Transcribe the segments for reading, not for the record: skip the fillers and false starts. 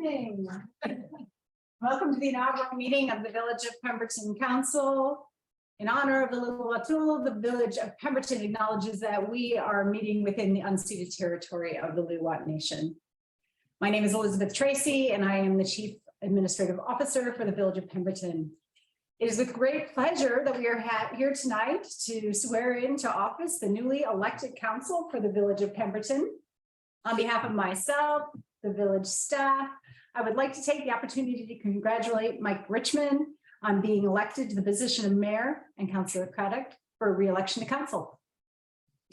evening. Welcome to the inaugural meeting of the Village of Pemberton Council. In honor of the Luwatul, the Village of Pemberton acknowledges that we are meeting within the unceded territory of the Luwat Nation. My name is Elizabeth Tracy, and I am the Chief Administrative Officer for the Village of Pemberton. It is with great pleasure that we are here tonight to swear into office the newly elected council for the Village of Pemberton. On behalf of myself, the village staff, I would like to take the opportunity to congratulate Mike Richmond on being elected to the position of mayor and Councillor Craddock for re-election to council.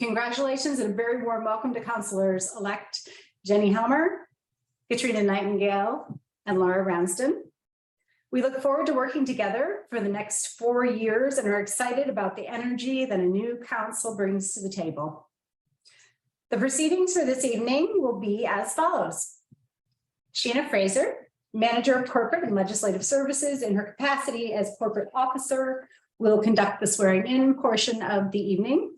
Congratulations and a very warm welcome to councillors-elect Jenny Helmer, Katrina Nightingale, and Laura Ramsden. We look forward to working together for the next 4 years and are excited about the energy that a new council brings to the table. The proceedings for this evening will be as follows. Sheena Fraser, Manager of Corporate and Legislative Services in her capacity as Corporate Officer, will conduct the swearing-in portion of the evening.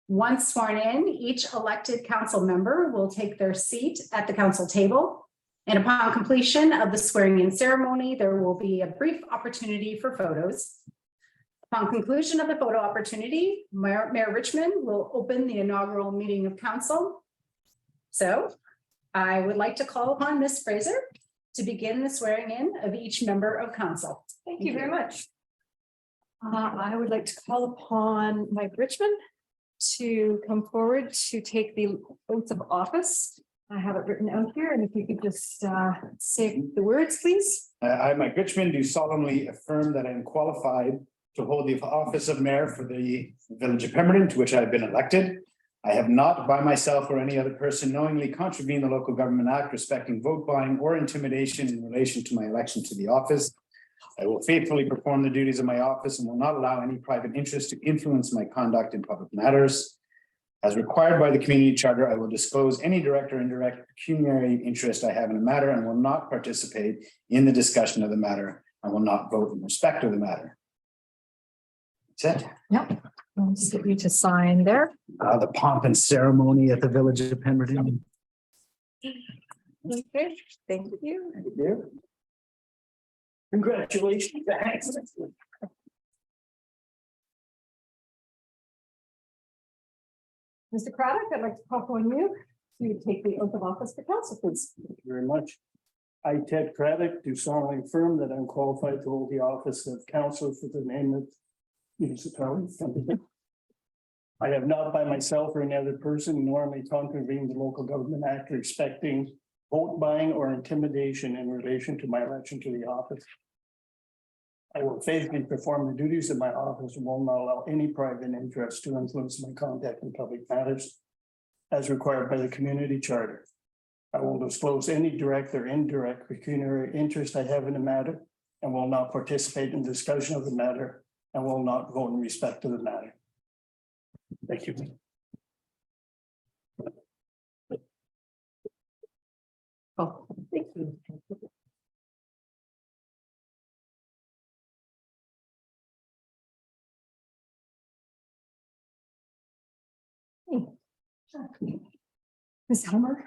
Once sworn in, each elected council member will take their seat at the council table. And upon completion of the swearing-in ceremony, there will be a brief opportunity for photos. Upon conclusion of the photo opportunity, Mayor Richmond will open the inaugural meeting of council. So I would like to call upon Ms. Fraser to begin the swearing in of each member of council. Thank you very much. I would like to call upon Mike Richmond to come forward to take the oath of office. I have it written out here, and if you could just say the words, please. I, Mike Richmond, do solemnly affirm that I am qualified to hold the office of mayor for the Village of Pemberton, to which I have been elected. I have not, by myself or any other person, knowingly contravened the Local Government Act respecting vote buying or intimidation in relation to my election to the office. I will faithfully perform the duties of my office and will not allow any private interest to influence my conduct in public matters. As required by the community charter, I will disclose any direct or indirect pecuniary interest I have in a matter and will not participate in the discussion of the matter. I will not vote in respect of the matter. That's it. Yep. I'll just get you to sign there. The pomp and ceremony at the Village of Pemberton. Okay, thank you. Thank you. Congratulations. Mr. Craddock, I'd like to call upon you to take the oath of office for council, please. Thank you very much. I, Ted Craddock, do solemnly affirm that I'm qualified to hold the office of council for the name of municipality. I have not by myself or any other person normally contravened the Local Government Act respecting vote buying or intimidation in relation to my election to the office. I will faithfully perform the duties of my office and will not allow any private interest to influence my conduct in public matters as required by the community charter. I will disclose any direct or indirect pecuniary interest I have in the matter and will not participate in discussion of the matter and will not vote in respect to the matter. Thank you. Oh, thank you. Ms. Helmer.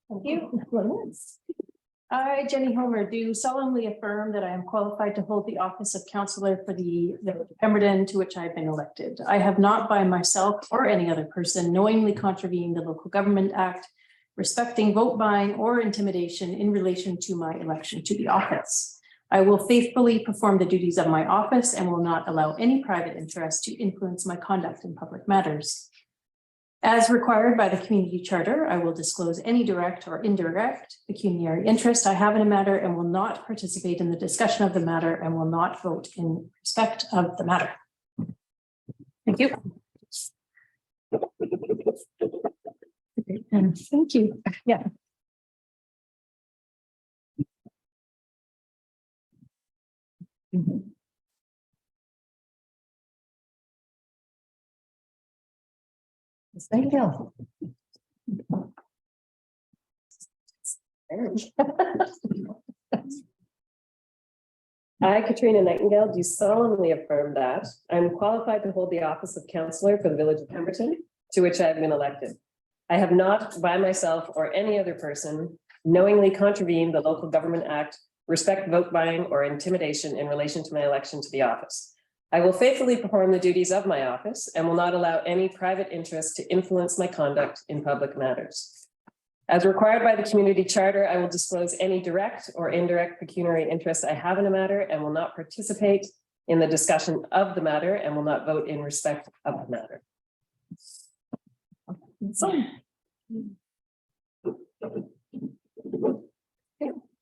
Thank you. I, Jenny Homer, do solemnly affirm that I am qualified to hold the office of councillor for the Village of Pemberton, to which I have been elected. I have not by myself or any other person knowingly contravened the Local Government Act respecting vote buying or intimidation in relation to my election to the office. I will faithfully perform the duties of my office and will not allow any private interest to influence my conduct in public matters. As required by the community charter, I will disclose any direct or indirect pecuniary interest I have in a matter and will not participate in the discussion of the matter and will not vote in respect of the matter. Thank you. And thank you. Yeah. Thank you. I, Katrina Nightingale, do solemnly affirm that I'm qualified to hold the office of councillor for the Village of Pemberton, to which I have been elected. I have not by myself or any other person knowingly contravene the Local Government Act, respect vote buying or intimidation in relation to my election to the office. I will faithfully perform the duties of my office and will not allow any private interest to influence my conduct in public matters. As required by the community charter, I will disclose any direct or indirect pecuniary interest I have in a matter and will not participate in the discussion of the matter and will not vote in respect of the matter.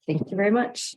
Thank you very much.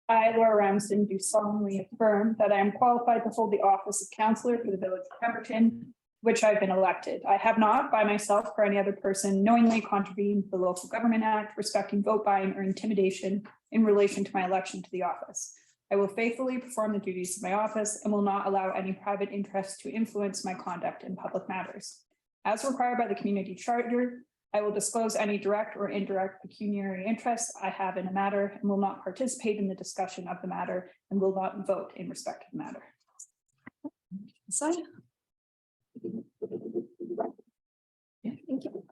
I, Laura Ramsden, do solemnly affirm that I am qualified to hold the office of councillor for the village of Pemberton, which I've been elected. I have not, by myself or any other person, knowingly contravened the Local Government Act respecting vote buying or intimidation in relation to my election to the office. I will faithfully perform the duties of my office and will not allow any private interest to influence my conduct in public matters. As required by the community charter, I will disclose any direct or indirect pecuniary interests I have in a matter and will not participate in the discussion of the matter and will not vote in respect of the matter. Thank you.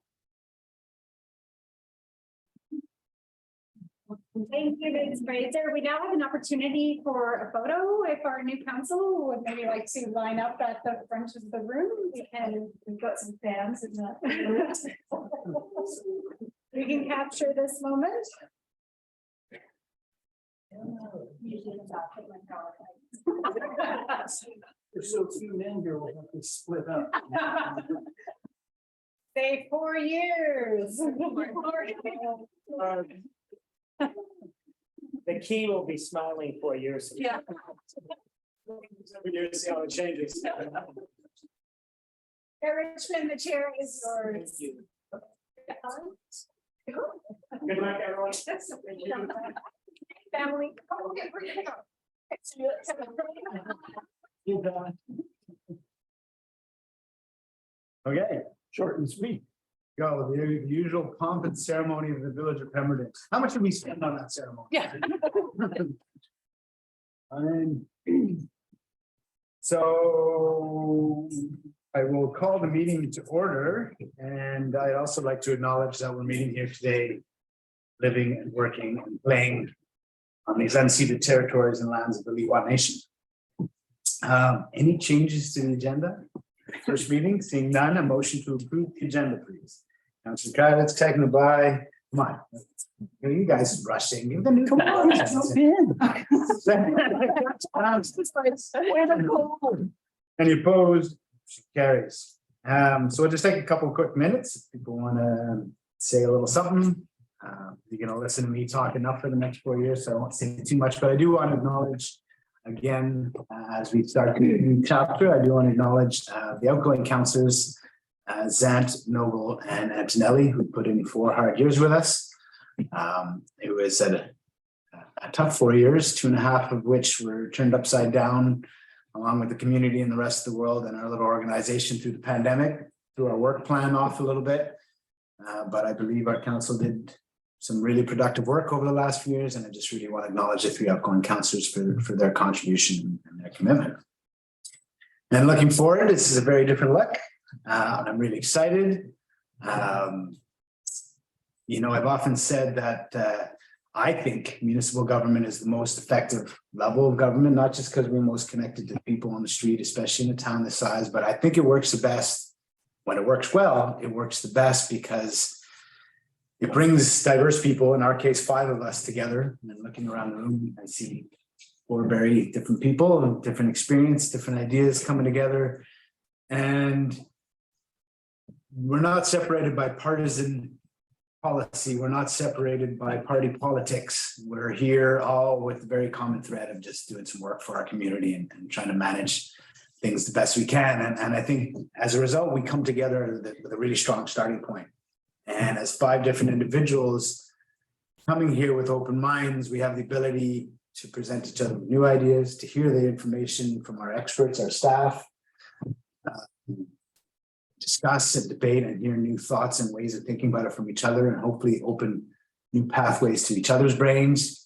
Thank you, Ms. Fraser. We now have an opportunity for a photo. If our new council would maybe like to line up at the front of the room, we've got some fans in the. We can capture this moment. There's so few men here, we'll have to split up. Say 4 years. The key will be smiling 4 years. Yeah. Every year to see how it changes. Richmond, the chair is yours. Thank you. Good luck, everyone. Family. Okay, Short and sweet. go, the usual pomp and ceremony of the village of Pemberton. How much did we spend on that ceremony? Yeah. So I will call the meeting to order, and I'd also like to acknowledge that we're meeting here today, living and working and playing on these unceded territories and lands of the Leeward Nation. Any changes to the agenda? First meeting, seeing none, a motion to approve the agenda, please. Councilor Kravitz, seconded by, come on. You guys rushing. Give the new. Come on, jump in. Any opposed? Carries. So we'll just take a couple of quick minutes. If people want to say a little something. You're going to listen to me talk enough for the next 4 years, so I won't say too much, but I do want to acknowledge again, as we start the new chapter, I do want to acknowledge the outgoing councillors, Zant, Noble, and Antonelli, who put in 4 hard years with us. It was a tough 4 years, 2.5 of which were turned upside down, along with the community and the rest of the world and our little organization through the pandemic, threw our work plan off a little bit. But I believe our council did some really productive work over the last few years, and I just really want to acknowledge the 3 outgoing councillors for their contribution and their commitment. And looking forward, this is a very different look, and I'm really excited. You know, I've often said that I think municipal government is the most effective level of government, not just because we're most connected to people on the street, especially in a town this size, but I think it works the best. When it works well, it works the best because it brings diverse people, in our case, 5 of us together, and looking around the room, I see 4 very different people, different experience, different ideas coming together. And we're not separated by partisan policy. We're not separated by party politics. We're here all with the very common thread of just doing some work for our community and trying to manage things the best we can. And I think as a result, we come together with a really strong starting point. And as 5 different individuals coming here with open minds, we have the ability to present each other with new ideas, to hear the information from our experts, our staff, discuss and debate and hear new thoughts and ways of thinking about it from each other, and hopefully open new pathways to each other's brains.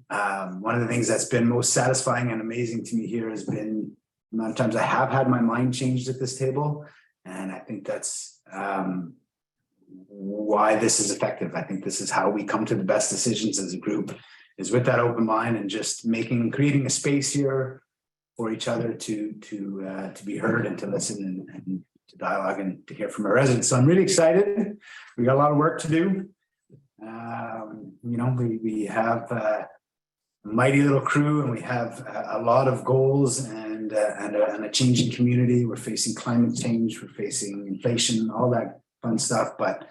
One of the things that's been most satisfying and amazing to me here has been the amount of times I have had my mind changed at this table. And I think that's why this is effective. I think this is how we come to the best decisions as a group, is with that open mind and just creating a space here for each other to be heard and to listen and to dialogue and to hear from our residents. So I'm really excited. We got a lot of work to do. We have a mighty little crew, and we have a lot of goals and a changing community. We're facing climate change, we're facing inflation, all that fun stuff. But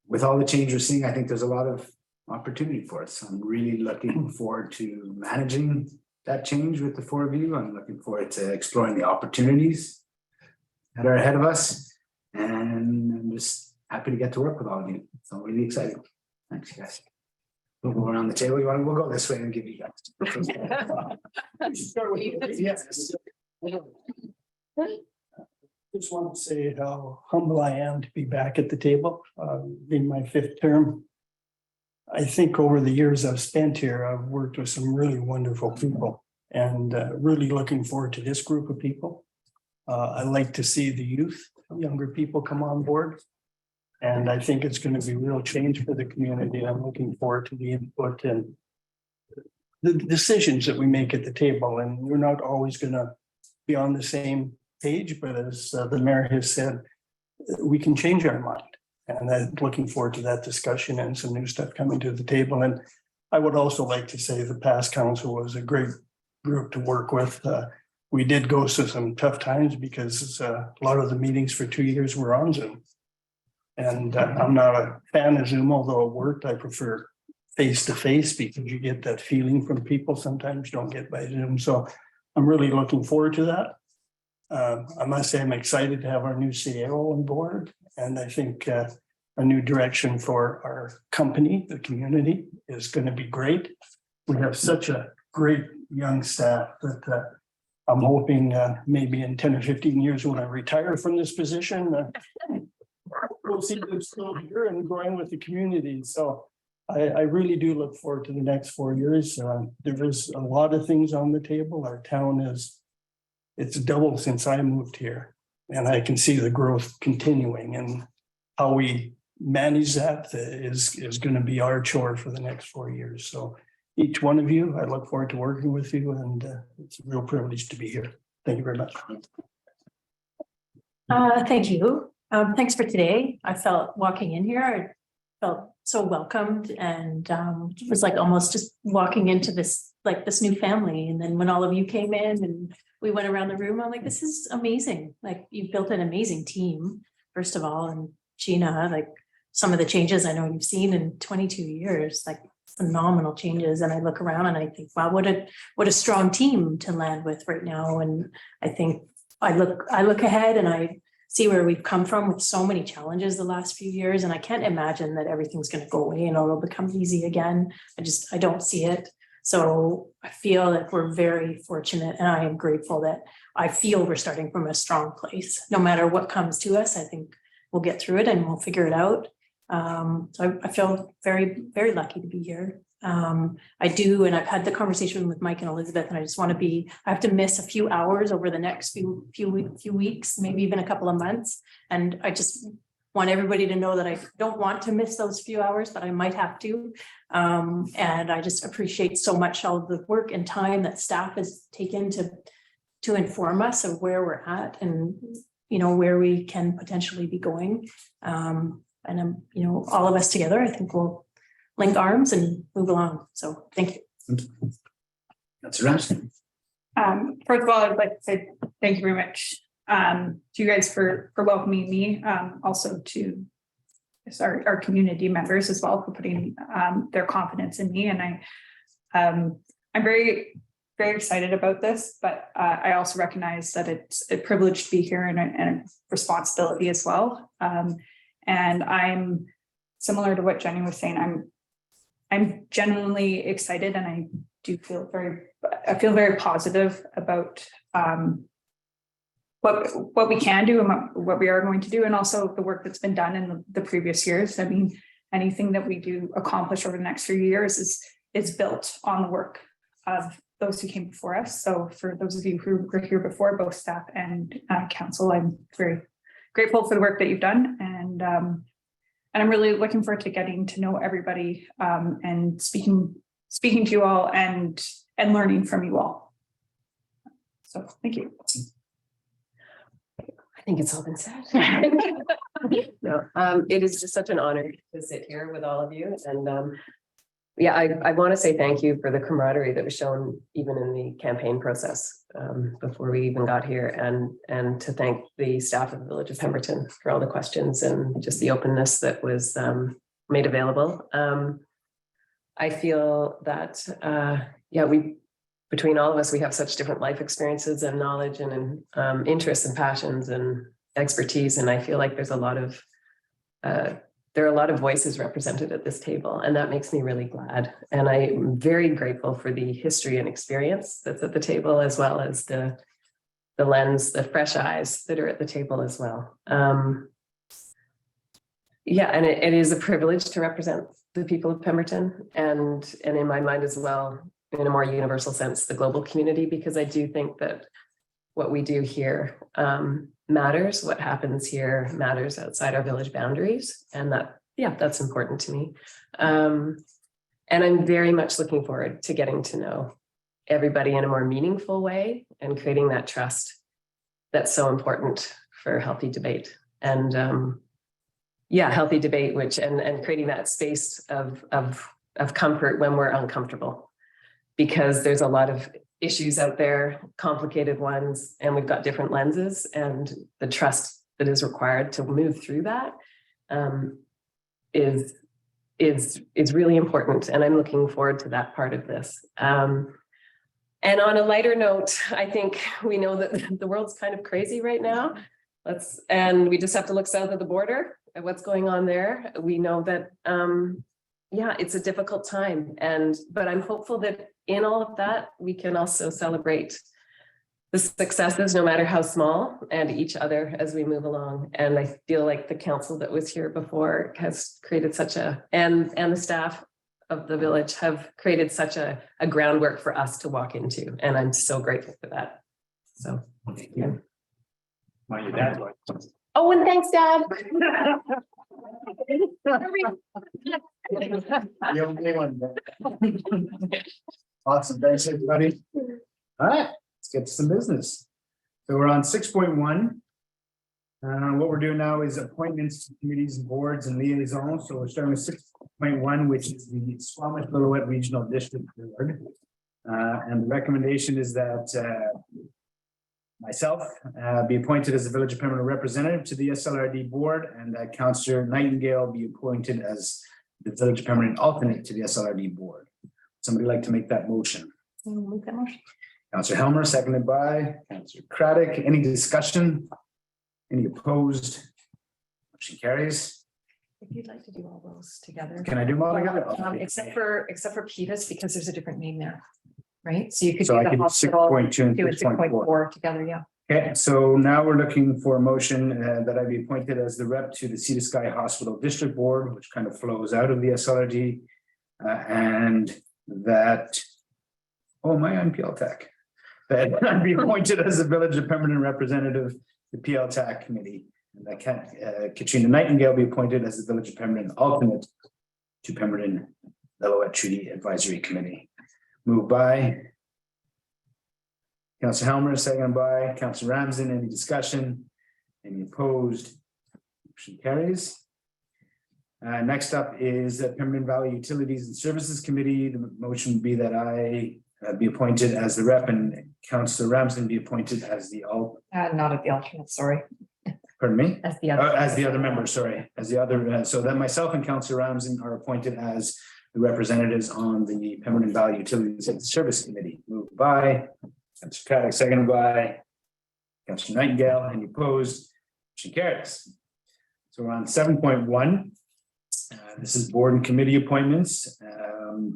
with all the change we're seeing, I think there's a lot of opportunity for us. I'm really looking forward to managing that change with the four of you. I'm looking forward to exploring the opportunities that are ahead of us. And I'm just happy to get to work with all of you. So I'm really excited. Thanks, guys. We'll go around the table. We'll go this way and give you guys. Yes. Just want to say how humble I am to be back at the table, in my 5th term. I think over the years I've spent here, I've worked with some really wonderful people, and really looking forward to this group of people. I like to see the younger people come on board. And I think it's going to be real change for the community. I'm looking forward to the input and the decisions that we make at the table. And we're not always going to be on the same page, but as the mayor has said, we can change our mind. And I'm looking forward to that discussion and some new stuff coming to the table. And I would also like to say the past council was a great group to work with. We did go through some tough times because a lot of the meetings for 2 years were on Zoom. And I'm not a fan of Zoom, although it worked. I prefer face-to-face because you get that feeling from people sometimes you don't get by Zoom. So I'm really looking forward to that. I must say I'm excited to have our new CEO on board. And I think a new direction for our company, the community, is going to be great. We have such a great young staff that I'm hoping maybe in 10 or 15 years when I retire from this position, we'll see them still here and growing with the community. So I really do look forward to the next 4 years. There is a lot of things on the table. Our town it's doubled since I moved here, and I can see the growth continuing, and how we manage that is going to be our chore for the next 4 years. So each one of you, I look forward to working with you, and it's a real privilege to be here. Thank you very much. Thank you. Thanks for today. I felt walking in here, I felt so welcomed, and it was like almost just walking into this new family. And then when all of you came in and we went around the room, I'm like, this is amazing. Like, you've built an amazing team, first of all. And Gina, like, some of the changes I know you've seen in 22 years, like phenomenal changes. And I look around and I think, wow, what a strong team to land with right now. And I think I look ahead and I see where we've come from with so many challenges the last few years. And I can't imagine that everything's going to go away and it'll become easy again. I don't see it. So I feel that we're very fortunate, and I am grateful that I feel we're starting from a strong place. No matter what comes to us, I think we'll get through it and we'll figure it out. So I feel very, very lucky to be here. I do, and I've had the conversation with Mike and Elizabeth, and I just want to I have to miss a few hours over the next few weeks, maybe even a couple of months. And I just want everybody to know that I don't want to miss those few hours, but I might have to. And I just appreciate so much all the work and time that staff has taken to inform us of where we're at and, where we can potentially be going. And all of us together, I think we'll link arms and move along. So thank you. That's right. First of all, I'd like to say thank you very much to you guys for welcoming me. Also to our community members as well for putting their confidence in me. And I'm very, very excited about this, but I also recognize that it's a privilege to be here and a responsibility as well. And I'm similar to what Jenny was saying. I'm genuinely excited, and I do feel very positive about what we can do and what we are going to do, and also the work that's been done in the previous years. I mean, anything that we do accomplish over the next 3 years is is built on the work of those who came before us. So for those of you who were here before, both staff and council, I'm very grateful for the work that you've done, and I'm really looking forward to getting to know everybody and speaking to you all and learning from you all. So thank you. I think it's all been said. No, it is just such an honor to sit here with all of you, and yeah, I want to say thank you for the camaraderie that was shown even in the campaign process before we even got here, and to thank the staff of the Village of Pemberton for all the questions and just the openness that was made available. I feel that yeah, between all of us, we have such different life experiences and knowledge and interests and passions and expertise, and I feel like there's a lot of there are a lot of voices represented at this table, and that makes me really glad. And I'm very grateful for the history and experience that's at the table, as well as the lens, the fresh eyes that are at the table as well. Yeah, and it is a privilege to represent the people of Pemberton, and in my mind as well, in a more universal sense, the global community, because I do think that what we do here matters. What happens here matters outside our village boundaries, and that's important to me. And I'm very much looking forward to getting to know everybody in a more meaningful way and creating that trust that's so important for healthy debate. And yeah, healthy debate, and creating that space of comfort when we're uncomfortable, because there's a lot of issues out there, complicated ones, and we've got different lenses, and the trust that is required to move through that is really important. And I'm looking forward to that part of this. And on a lighter note, I think we know that the world's kind of crazy right now. And we just have to look south of the border at what's going on there. We know that yeah, it's a difficult time, but I'm hopeful that in all of that, we can also celebrate the successes, no matter how small, and each other as we move along. And I feel like the council that was here before has created and the staff of the village have created such a groundwork for us to walk into. And I'm so grateful for that. So, yeah. Well, your dad's like. Oh, and thanks, Dad. Awesome, thanks everybody. All right, let's get to some business. So we're on 6.1. What we're doing now is appointments to committees and boards and liaisons. So we're starting with 6.1, which is the Squamish-Lillooet Regional District Board. And the recommendation is that myself be appointed as the Village of Pemberton representative to the SLRD board, and that Councillor Nightingale be appointed as the Village of Pemberton alternate to the SLRD board. Somebody like to make that motion? Councillor Helmer, seconded by Councillor Craddock. Any discussion? Any opposed? Motion carries. If you'd like to do all those together. Can I do them all together? Except for Petus, because there's a different name there, right? So you could So I do the can hospital, 6.2 and do it 6.4. 6.4 together, yeah. Okay, so now we're looking for a motion that I be appointed as the rep to the Sea to Sky Hospital District Board, which kind of flows out of the SLRD. And that, oh, my own PLTAC, that I'd be appointed as the Village of Pemberton representative, the PLTAC committee. And that Katrina Nightingale be appointed as the Village of Pemberton alternate to Pemberton Lillooet Treaty Advisory Committee. Moved by Councillor Helmer, second by Councillor Ramsden. Any discussion? Any opposed? Motion carries. Next up is the Pemberton Valley Utilities and Services Committee. The motion would be that I be appointed as the rep and Councillor Ramsden be appointed as the Not at the alternate, sorry. Pardon me? As the other. As the other member, sorry, as the other, so that myself and Councillor Ramsden are appointed as the representatives on the Pemberton Valley Utilities and Service Committee. Moved by Councillor Craddock, seconded by Councillor Nightingale. Any opposed? Motion carries. So we're on 7.1. This is board and committee appointments.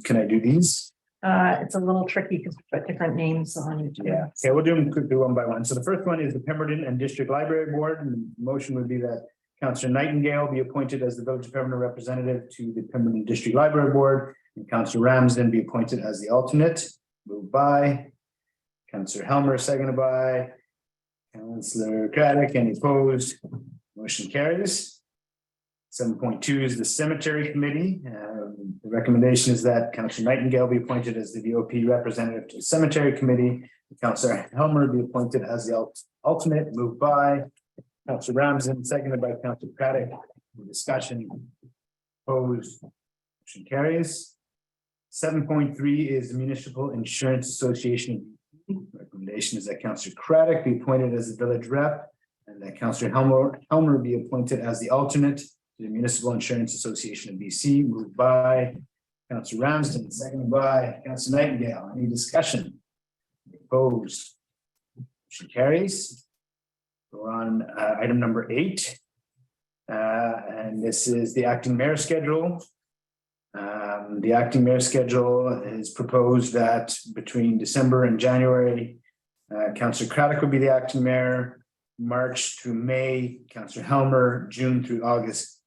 Can I do these? It's a little tricky because we put different names on each. Yeah, okay, we'll do one by one. So the first one is the Pemberton and District Library Board, and the motion would be that Councillor Nightingale be appointed as the Village of Pemberton representative to the Pemberton District Library Board, and Councillor Ramsden be appointed as the alternate. Moved by Councillor Helmer, seconded by Councillor Craddock. Any opposed? Motion carries. 7.2 is the Cemetery Committee. The recommendation is that Councillor Nightingale be appointed as the VOP representative to the Cemetery Committee. Councillor Helmer be appointed as the alternate. Moved by Councillor Ramsden, seconded by Councillor Craddock. Discussion. Opposed. Motion carries. 7.3 is the Municipal Insurance Association. Recommendation is that Councillor Craddock be appointed as the village rep and that Councillor Helmer be appointed as the alternate to the Municipal Insurance Association of BC. Moved by Councillor Ramsden, seconded by Councillor Nightingale. Any discussion? Opposed? Motion carries. We're on item number 8. And this is the acting mayor schedule. The acting mayor schedule is proposed that between December and January, Councillor Craddock will be the acting mayor. March through May, Councillor Helmer. June through August,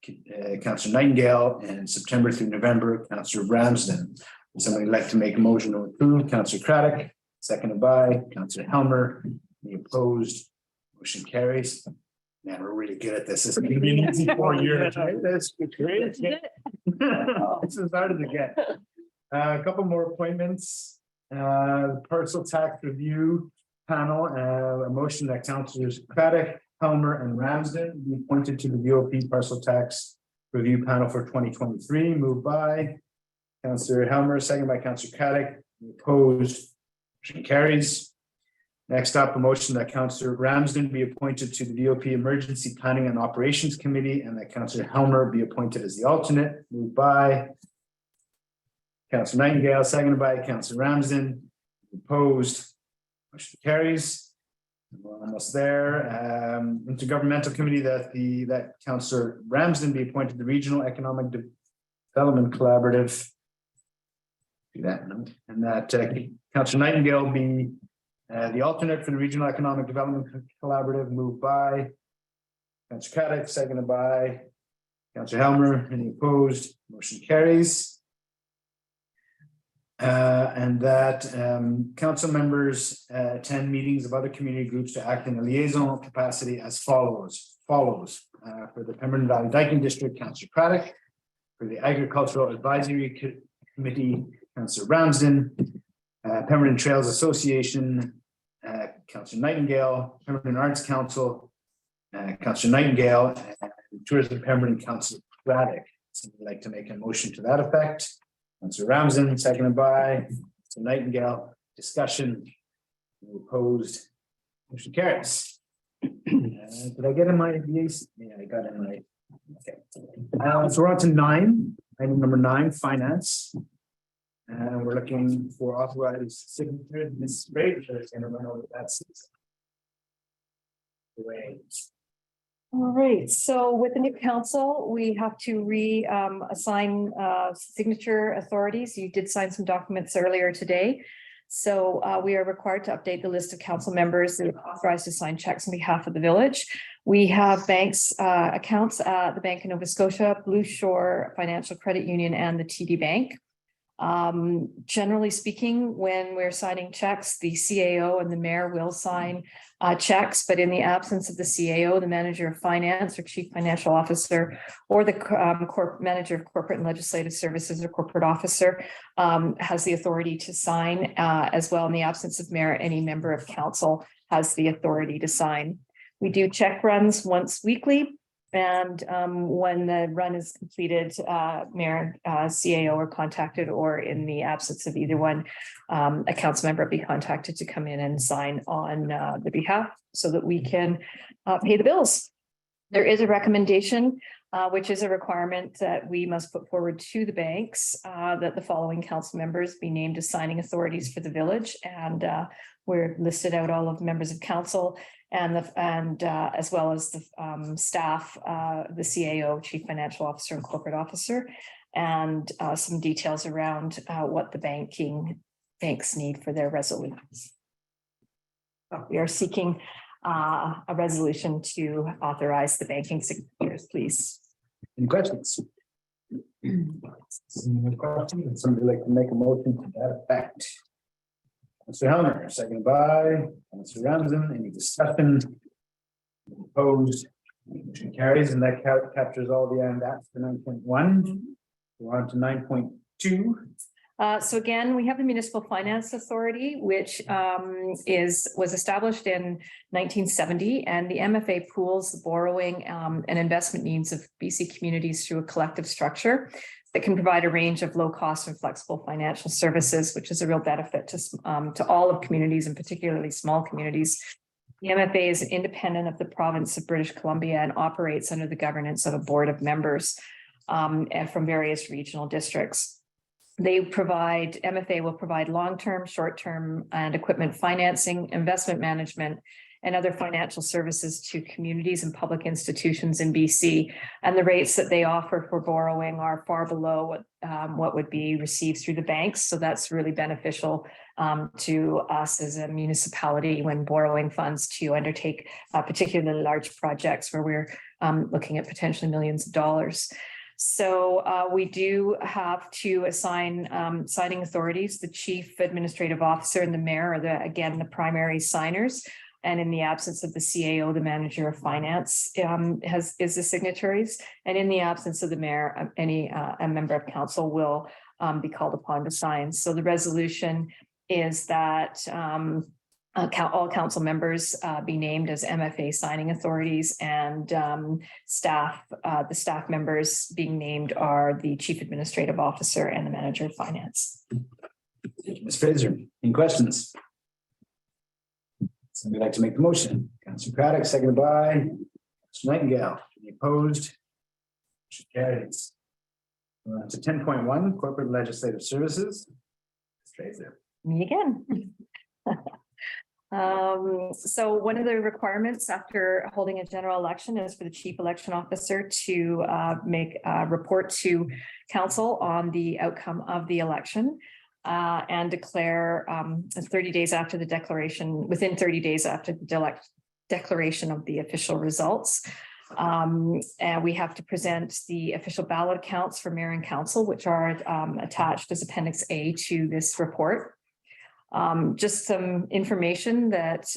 Councillor Nightingale, and September through November, Councillor Ramsden. Would somebody like to make a motion to approve? Councillor Craddock, seconded by Councillor Helmer. Any opposed? Motion carries. Man, we're really good at this. This is gonna be an easy 4 years, right? That's great. This is hard to get. A couple more appointments. Parcel tax review panel, a motion that Councillors Craddock, Helmer, and Ramsden be appointed to the VOP parcel tax review panel for 2023. Moved by Councillor Helmer, second by Councillor Craddock. Opposed? Motion carries. Next up, a motion that Councillor Ramsden be appointed to the VOP Emergency Planning and Operations Committee and that Councillor Helmer be appointed as the alternate. Moved by Councillor Nightingale, seconded by Councillor Ramsden. Opposed? Motion carries. We're almost there. Intergovernmental Committee that Councillor Ramsden be appointed to the Regional Economic Development Collaborative. Do that, and that Councillor Nightingale be the alternate for the Regional Economic Development Collaborative. Moved by Councillor Craddock, seconded by Councillor Helmer. Any opposed? Motion carries. And that council members attend meetings of other community groups to act in a liaison capacity as follows. For the Pemberton Valley Dyking District, Councillor Craddock. For the Agricultural Advisory Committee, Councillor Ramsden. Pemberton Trails Association, Councillor Nightingale. Pemberton Arts Council, Councillor Nightingale. And Tourism Pemberton, Councillor Craddock. Somebody like to make a motion to that effect? Councillor Ramsden, seconded by Councillor Nightingale. Discussion. Opposed? Motion carries. Did I get in my views? Yeah, I got in my. Okay. So we're on to 9. Item number 9, finance. And we're looking for authorized signature. Ms. Fraser is going to run over that. All right, so with the new council, we have to assign signature authorities. You did sign some documents earlier today. So we are required to update the list of council members that are authorized to sign checks on behalf of the village. We have banks accounts at the Bank of Nova Scotia, Blue Shore Financial Credit Union, and the TD Bank. Generally speaking, when we're signing checks, the CAO and the mayor will sign checks, but in the absence of the CAO, the manager of finance or chief financial officer, or the manager of corporate and legislative services or corporate officer has the authority to sign as well. In the absence of mayor, any member of council has the authority to sign. We do check runs once weekly. And when the run is completed, mayor, CAO are contacted, or in the absence of either one, a council member be contacted to come in and sign on the behalf so that we can pay the bills. There is a recommendation, which is a requirement that we must put forward to the banks, that the following council members be named as signing authorities for the village. And we're listed out all of the members of council and as well as the staff, the CAO, chief financial officer and corporate officer, and some details around what the banks need for their resolutions. We are seeking a resolution to authorize the banking signatures, please. Any questions? Any questions? Would somebody like to make a motion to that effect? Mr. Helmer, second by Mr. Ramsden. Any discussion? Opposed? Motion carries, and that captures all the acts for 9.1. We're on to 9.2. So again, we have the Municipal Finance Authority, which was established in 1970, and the MFA pools the borrowing and investment needs of BC communities through a collective structure that can provide a range of low cost and flexible financial services, which is a real benefit to all of communities, and particularly small communities. The MFA is independent of the province of British Columbia and operates under the governance of a board of members and from various regional districts. MFA will provide long-term, short-term and equipment financing, investment management, and other financial services to communities and public institutions in BC. And the rates that they offer for borrowing are far below what would be received through the banks. So that's really beneficial to us as a municipality when borrowing funds to undertake particularly large projects where we're looking at potentially millions of dollars. So we do have to assign signing authorities. The chief administrative officer and the mayor are the primary signers. And in the absence of the CAO, the manager of finance is the signatories. And in the absence of the mayor, a member of council will be called upon to sign. So the resolution is that all council members be named as MFA signing authorities, and the staff members being named are the chief administrative officer and the manager of finance. Thank you, Ms. Fraser. Any questions? Somebody like to make the motion? Councilor Craddock, seconded by Mr. Nightingale. Any opposed? Motion carries. We're on to 10.1, corporate legislative services. Ms. Fraser. Me again. So one of the requirements after holding a general election is for the chief election officer to make a report to council on the outcome of the election and declare 30 days after the declaration, within 30 days after the declaration of the official results. And we have to present the official ballot counts for mayor and council, which are attached as Appendix A to this report. Just some information that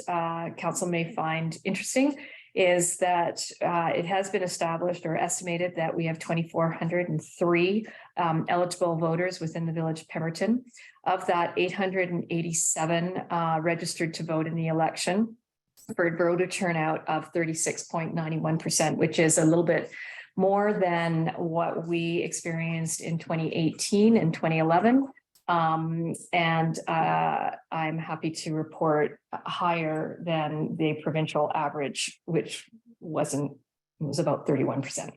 council may find interesting is that it has been established or estimated that we have 2,403 eligible voters within the village of Pemberton. Of that, 887 registered to vote in the election for a voter turnout of 36.91%, which is a little bit more than what we experienced in 2018 and 2011. And I'm happy to report higher than the provincial average, which was about 31%.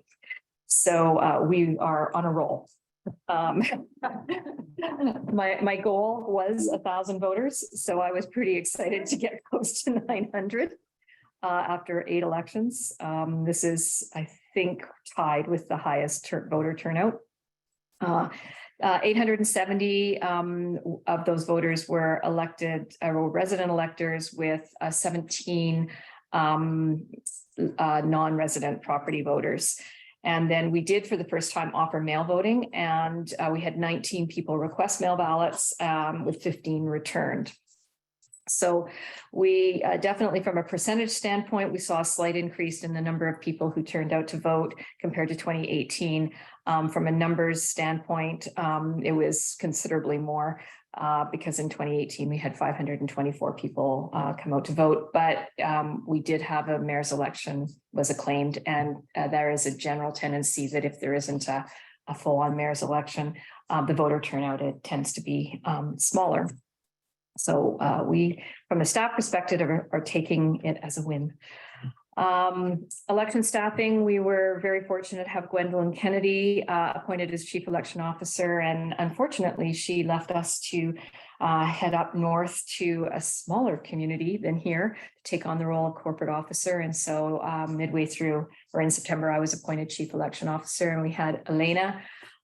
So we are on a roll. My goal was 1,000 voters, so I was pretty excited to get close to 900 after 8 elections. This is, I think, tied with the highest voter turnout. 870 of those voters were elected, resident electors, with 17 non-resident property voters. And then we did, for the first time, offer mail voting, and we had 19 people request mail ballots with 15 returned. So we definitely, from a percentage standpoint, we saw a slight increase in the number of people who turned out to vote compared to 2018. From a numbers standpoint, it was considerably more because in 2018 we had 524 people come out to vote, but we did have a mayor's election was acclaimed, and there is a general tendency that if there isn't a full-on mayor's election, the voter turnout, it tends to be smaller. So we, from a staff perspective, are taking it as a win. Election staffing, we were very fortunate to have Gwendolyn Kennedy appointed as chief election officer, and unfortunately she left us to head up north to a smaller community than here to take on the role of corporate officer. And so midway through, or in September, I was appointed chief election officer, and we had Elena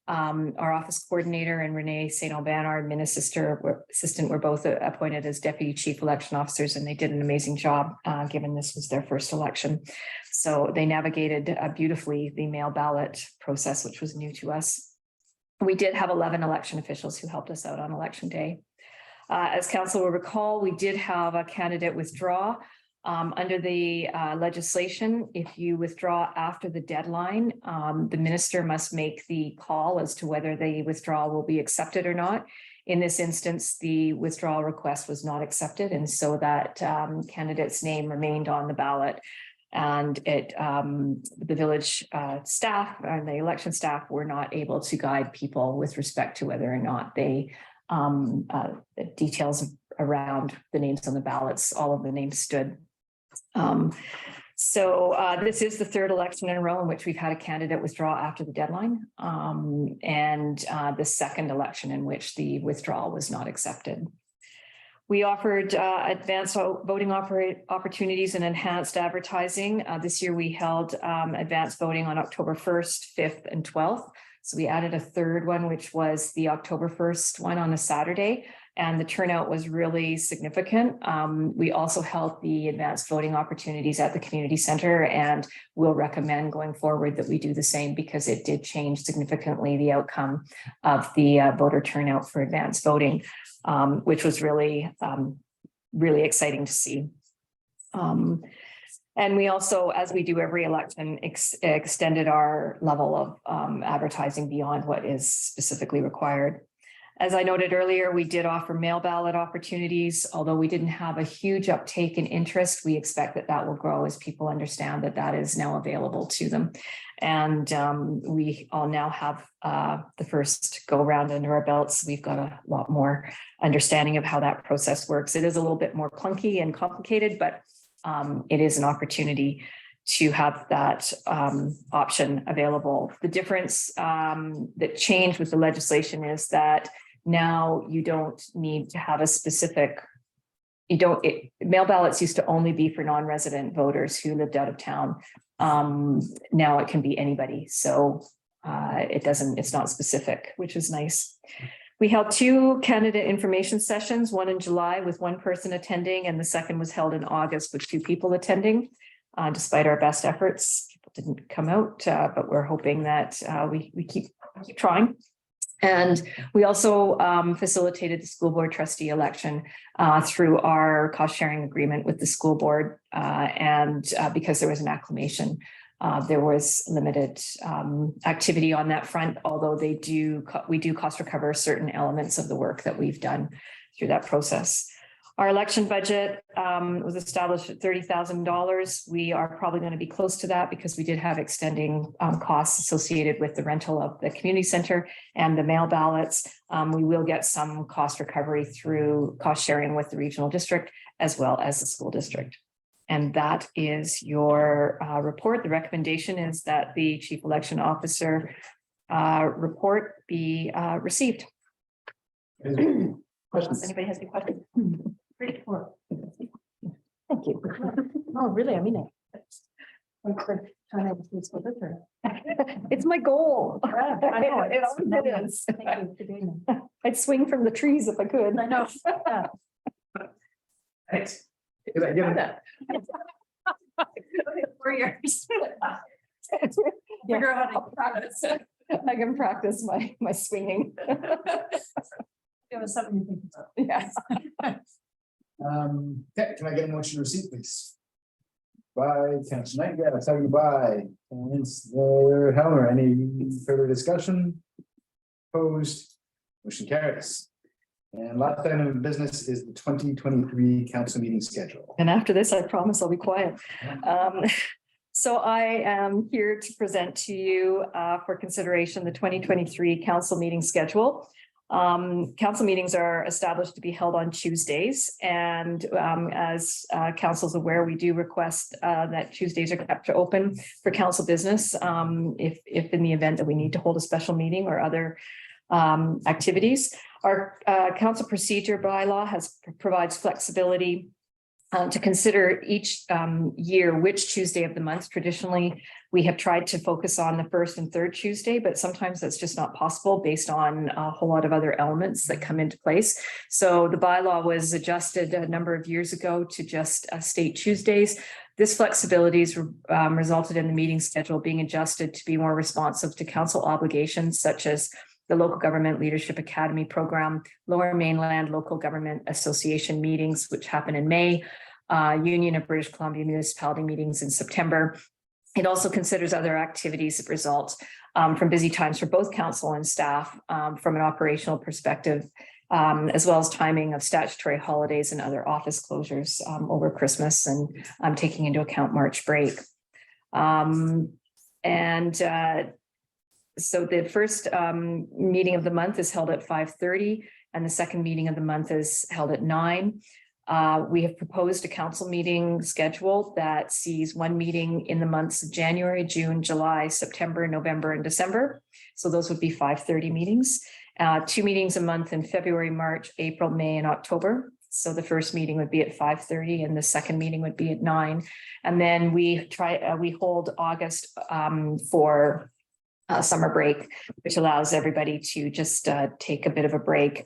Our office coordinator and Renee St. Alban, our assistant, were both appointed as deputy chief election officers, and they did an amazing job, given this was their first election. So they navigated beautifully the mail ballot process, which was new to us. We did have 11 election officials who helped us out on election day. As council will recall, we did have a candidate withdraw. Under the legislation, if you withdraw after the deadline, the minister must make the call as to whether the withdrawal will be accepted or not. In this instance, the withdrawal request was not accepted, and so that candidate's name remained on the ballot. And the village staff and the election staff were not able to guide people with respect to whether or not they the details around the names on the ballots, all of the names stood. This is the third election in a row in which we've had a candidate withdraw after the deadline, and the second election in which the withdrawal was not accepted. We offered advanced voting opportunities and enhanced advertising. This year we held advanced voting on October 1st, 5th, and 12th. So we added a third one, which was the October 1st one on a Saturday, and the turnout was really significant. We also held the advanced voting opportunities at the community center, and we'll recommend going forward that we do the same because it did change significantly the outcome of the voter turnout for advanced voting, which was really, really exciting to see. And we also, as we do every election, extended our level of advertising beyond what is specifically required. As I noted earlier, we did offer mail ballot opportunities. Although we didn't have a huge uptake in interest, we expect that that will grow as people understand that that is now available to them. And we all now have the first go around under our belts. We've got a lot more understanding of how that process works. It is a little bit more clunky and complicated, but it is an opportunity to have that option available. The difference that changed with the legislation is that now you don't need to have a specific, mail ballots used to only be for non-resident voters who lived out of town. Now it can be anybody. So it's not specific, which is nice. We held 2 candidate information sessions, one in July with 1 person attending, and the second was held in August with 2 people attending. Despite our best efforts, people didn't come out, but we're hoping that we keep trying. And we also facilitated the school board trustee election through our cost sharing agreement with the school board. And because there was an acclamation, there was limited activity on that front, although we do cost recover certain elements of the work that we've done through that process. Our election budget was established at $30,000. We are probably going to be close to that because we did have extending costs associated with the rental of the community center and the mail ballots. We will get some cost recovery through cost sharing with the regional district as well as the school district. And that is your report. The recommendation is that the chief election officer report be received. Questions? Anybody has any questions? Great report. Thank you. Oh, really? I mean it. It's my goal. I know. It always is. Thank you for doing that. I'd swing from the trees if I could. I know. Thanks. Did I get that? 4 years. Figure out how to practice. I can practice my swinging. It was something to think about. Yeah. Okay, can I get a motion to receipt, please? By Councilor Nightingale, seconded by Councilor Helmer. Any further discussion? Opposed? Motion carries. And last item of business is the 2023 council meeting schedule. And after this, I promise I'll be quiet. So I am here to present to you for consideration the 2023 council meeting schedule. Council meetings are established to be held on Tuesdays, and as council's aware, we do request that Tuesdays are kept open for council business if in the event that we need to hold a special meeting or other activities. Our council procedure bylaw provides flexibility to consider each year which Tuesday of the month. Traditionally, we have tried to focus on the first and third Tuesday, but sometimes that's just not possible based on a whole lot of other elements that come into place. So the bylaw was adjusted a number of years ago to just state Tuesdays. This flexibility has resulted in the meeting schedule being adjusted to be more responsive to council obligations, such as the Local Government Leadership Academy program, Lower Mainland Local Government Association meetings, which happen in May, Union of British Columbia Municipality meetings in September. It also considers other activities that result from busy times for both council and staff from an operational perspective, as well as timing of statutory holidays and other office closures over Christmas and taking into account March break. So the first meeting of the month is held at 5:30 and the second meeting of the month is held at 9. We have proposed a council meeting schedule that sees one meeting in the months of January, June, July, September, November, and December. So those would be 5:30 meetings. 2 meetings a month in February, March, April, May, and October. So the first meeting would be at 5:30 and the second meeting would be at 9. And then we hold August for summer break, which allows everybody to just take a bit of a break.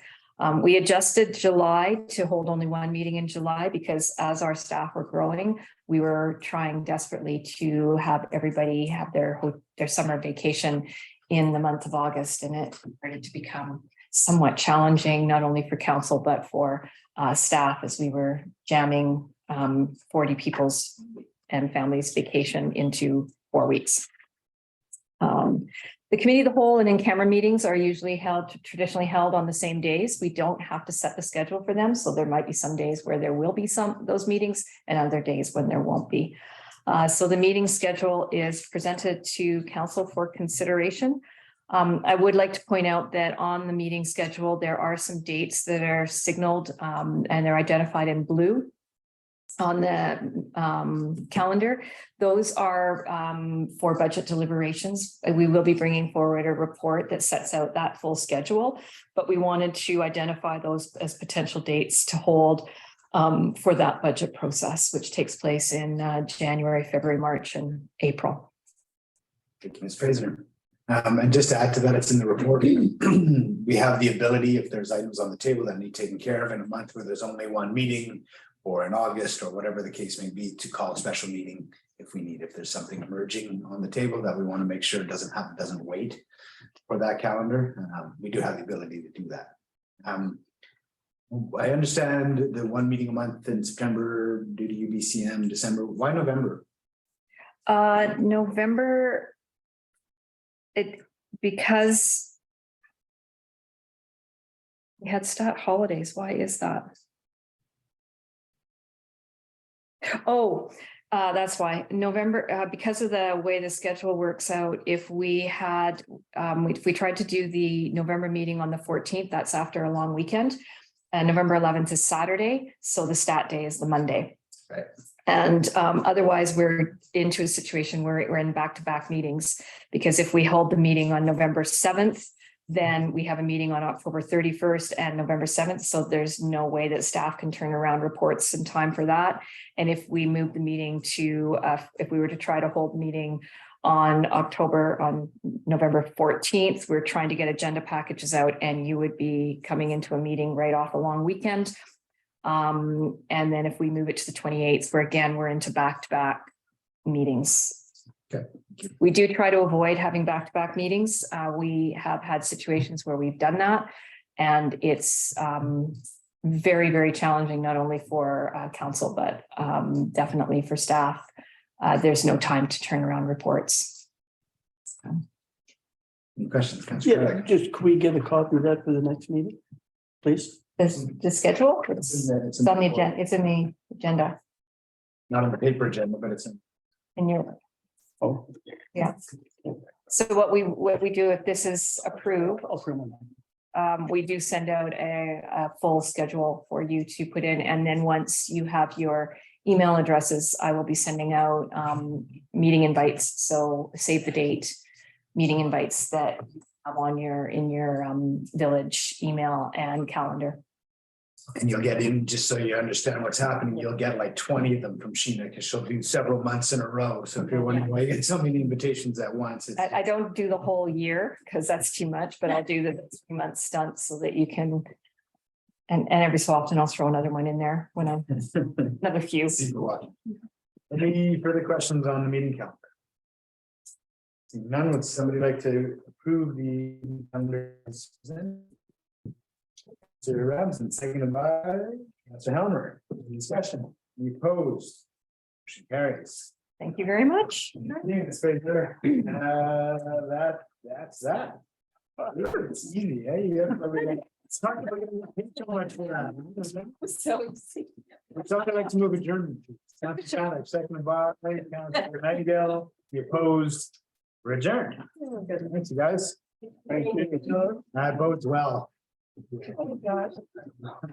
We adjusted July to hold only one meeting in July because as our staff were growing, we were trying desperately to have everybody have their summer vacation in the month of August, and it started to become somewhat challenging, not only for council, but for staff as we were jamming 40 people's and families' vacation into 4 weeks. The committee of the whole and in-camera meetings are usually traditionally held on the same days. We don't have to set the schedule for them. So there might be some days where there will be those meetings and other days when there won't be. So the meeting schedule is presented to council for consideration. I would like to point out that on the meeting schedule, there are some dates that are signaled and they're identified in blue on the calendar. Those are for budget deliberations. We will be bringing forward a report that sets out that full schedule, but we wanted to identify those as potential dates to hold for that budget process, which takes place in January, February, March, and April. Thank you, Ms. Fraser. And just to add to that, it's in the report. We have the ability, if there's items on the table that need taken care of in a month where there's only one meeting, or in August, or whatever the case may be, to call a special meeting if we need. If there's something emerging on the table that we want to make sure doesn't wait for that calendar, we do have the ability to do that. I understand the one meeting a month in September due to UBCM, December. Why November? November, because we had stat holidays. Why is that? Oh, that's why November, because of the way the schedule works out, if we tried to do the November meeting on the 14th, that's after a long weekend. And November 11th is Saturday. So the stat day is the Monday. Right. And otherwise we're into a situation where we're in back-to-back meetings, because if we hold the meeting on November 7th, then we have a meeting on October 31st and November 7th. So there's no way that staff can turn around reports in time for that. And if we move the meeting to, if we were to try to hold meeting on November 14th, we're trying to get agenda packages out and you would be coming into a meeting right off a long weekend. And then if we move it to the 28th, where again, we're into back-to-back meetings. Okay. We do try to avoid having back-to-back meetings. We have had situations where we've done that, and it's very, very challenging, not only for council, but definitely for staff. There's no time to turn around reports. Any questions? Councillor Yeah, Craddock? just could we get a copy of that for the next meeting, please? The schedule, it's on the agenda. It's in the agenda Not on the paper agenda, but it's in your. Oh, Yeah. So what we do, if this is approved, I'll print one. we do send out a full schedule for you to put in. And then once you have your email addresses, I will be sending out meeting invites. So save the date meeting invites that you have in your village email and calendar. And you'll get in, just so you understand what's happening, you'll get like 20 of them from Sheena, because she'll do several months in a row. So if you're wondering why you get so many invitations at once, it's. I don't do the whole year because that's too much, but I'll do the 3-month stunts so that you can. And every so often I'll throw another one in there when I'm, another few. Super watching. Any further questions on the meeting calendar? Seeing none, would somebody like to approve the calendar? Mr. Robinson, seconded by Mr. Helmer. Any discussion? Any opposed? Motion carries. Thank you very much. Yeah, it's right there. That's that. It's easy, eh? You have everything. It's not gonna be too much for that. So easy. We're talking like to move adjournment. Councilor Shannon, seconded by Councilor Nightingale. The opposed. We're adjourned. Thanks, you guys. Thank you. That bodes well. Oh, gosh.